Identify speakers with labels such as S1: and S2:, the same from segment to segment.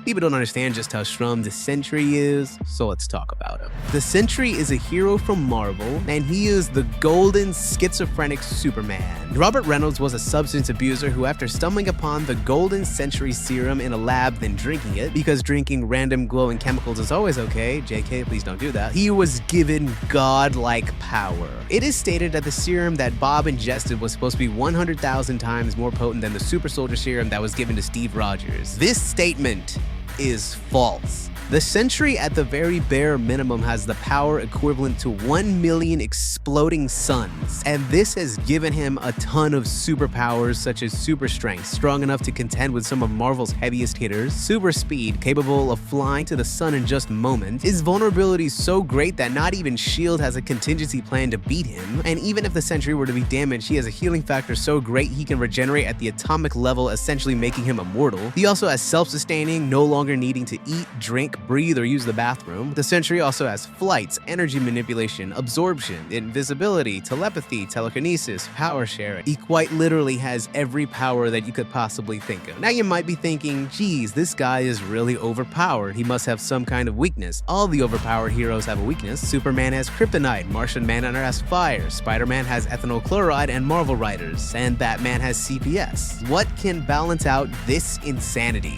S1: People don't understand just how strong the Sentry is, so let's talk about him. The Sentry is a hero from Marvel, and he is the golden schizophrenic Superman. Robert Reynolds was a substance abuser who, after stumbling upon the golden Sentry serum in a lab then drinking it, because drinking random glowing chemicals is always okay, JK, please don't do that, he was given godlike power. It is stated that the serum that Bob ingested was supposed to be 100,000 times more potent than the super soldier serum that was given to Steve Rogers. This statement is false. The Sentry, at the very bare minimum, has the power equivalent to 1 million exploding suns, and this has given him a ton of superpowers such as super strength, strong enough to contend with some of Marvel's heaviest hitters, super speed, capable of flying to the sun in just moments, his vulnerability is so great that not even S.H.I.E.L.D. has a contingency plan to beat him, and even if the Sentry were to be damaged, he has a healing factor so great he can regenerate at the atomic level, essentially making him immortal. He also has self-sustaining, no longer needing to eat, drink, breathe, or use the bathroom. The Sentry also has flights, energy manipulation, absorption, invisibility, telepathy, telekinesis, power sharing. He quite literally has every power that you could possibly think of. Now you might be thinking, geez, this guy is really overpowered. He must have some kind of weakness. All the overpowered heroes have a weakness. Superman has kryptonite, Martian Manhunter has fire, Spider-Man has ethanol chloride and Marvel writers, and Batman has CPS. What can balance out this insanity?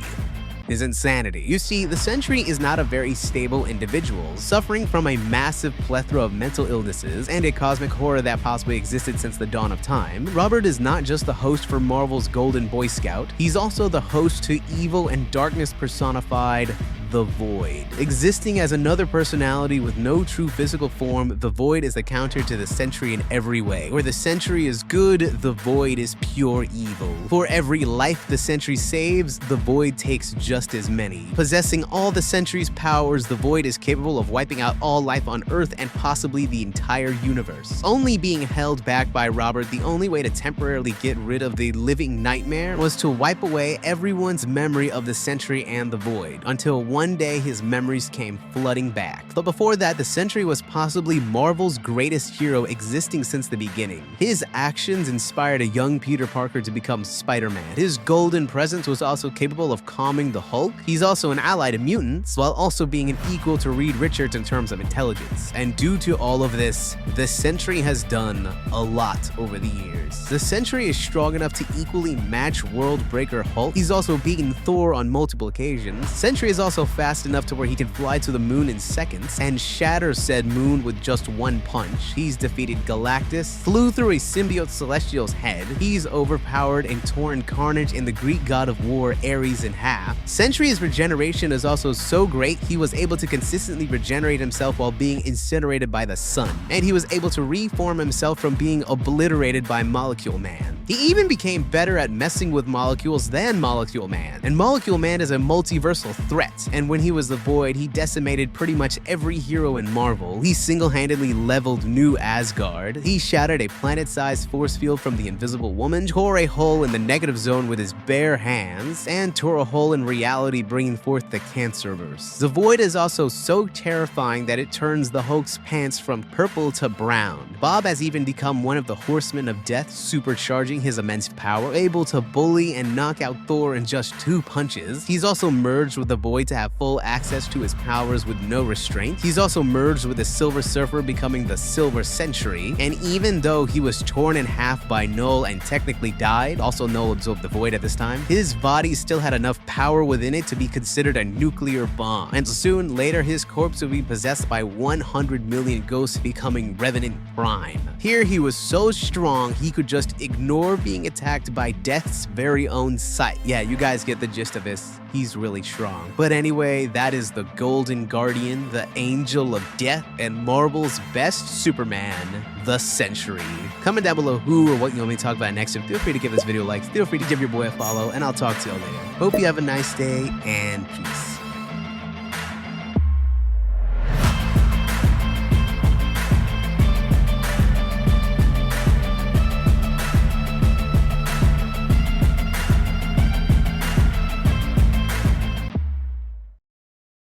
S1: Is insanity. You see, the Sentry is not a very stable individual, suffering from a massive plethora of mental illnesses and a cosmic horror that possibly existed since the dawn of time. Robert is not just the host for Marvel's Golden Boy Scout, he's also the host to evil and darkness personified the Void. Existing as another personality with no true physical form, the Void is the counter to the Sentry in every way. Where the Sentry is good, the Void is pure evil. For every life the Sentry saves, the Void takes just as many. Possessing all the Sentry's powers, the Void is capable of wiping out all life on Earth and possibly the entire universe. Only being held back by Robert, the only way to temporarily get rid of the living nightmare was to wipe away everyone's memory of the Sentry and the Void, until one day his memories came flooding back. But before that, the Sentry was possibly Marvel's greatest hero existing since the beginning. His actions inspired a young Peter Parker to become Spider-Man. His golden presence was also capable of calming the Hulk. He's also an ally to mutants, while also being an equal to Reed Richards in terms of intelligence. And due to all of this, the Sentry has done a lot over the years. The Sentry is strong enough to equally match Worldbreaker Hulk. He's also beaten Thor on multiple occasions. Sentry is also fast enough to where he can fly to the moon in seconds and shatter said moon with just one punch. He's defeated Galactus, flew through a symbiote celestial's head. He's overpowered and torn Carnage and the Greek god of war Ares in half. Sentry's regeneration is also so great he was able to consistently regenerate himself while being incinerated by the sun, and he was able to reform himself from being obliterated by Molecule Man. He even became better at messing with molecules than Molecule Man, and Molecule Man is a multiversal threat, and when he was the Void, he decimated pretty much every hero in Marvel. He single-handedly leveled New Asgard. He shattered a planet-sized force field from the Invisible Woman, tore a hole in the negative zone with his bare hands, and tore a hole in reality, bringing forth the Cancerverse. The Void is also so terrifying that it turns the Hulk's pants from purple to brown. Bob has even become one of the Horsemen of Death, supercharging his immense power, able to bully and knock out Thor in just 2 punches. He's also merged with the Void to have full access to his powers with no restraint. He's also merged with the Silver Surfer, becoming the Silver Sentry, and even though he was torn in half by Null and technically died, also Null absorbed the Void at this time, his body still had enough power within it to be considered a nuclear bomb, and soon later his corpse would be possessed by 100 million ghosts, becoming Revenant Prime. Here he was so strong he could just ignore being attacked by Death's very own sight. Yeah, you guys get the gist of this. He's really strong. But anyway, that is the Golden Guardian, the Angel of Death, and Marvel's best Superman, the Sentry. Comment down below who or what you want me to talk about next, and feel free to give this video a like, feel free to give your boy a follow, and I'll talk to you all later. Hope you have a nice day, and peace.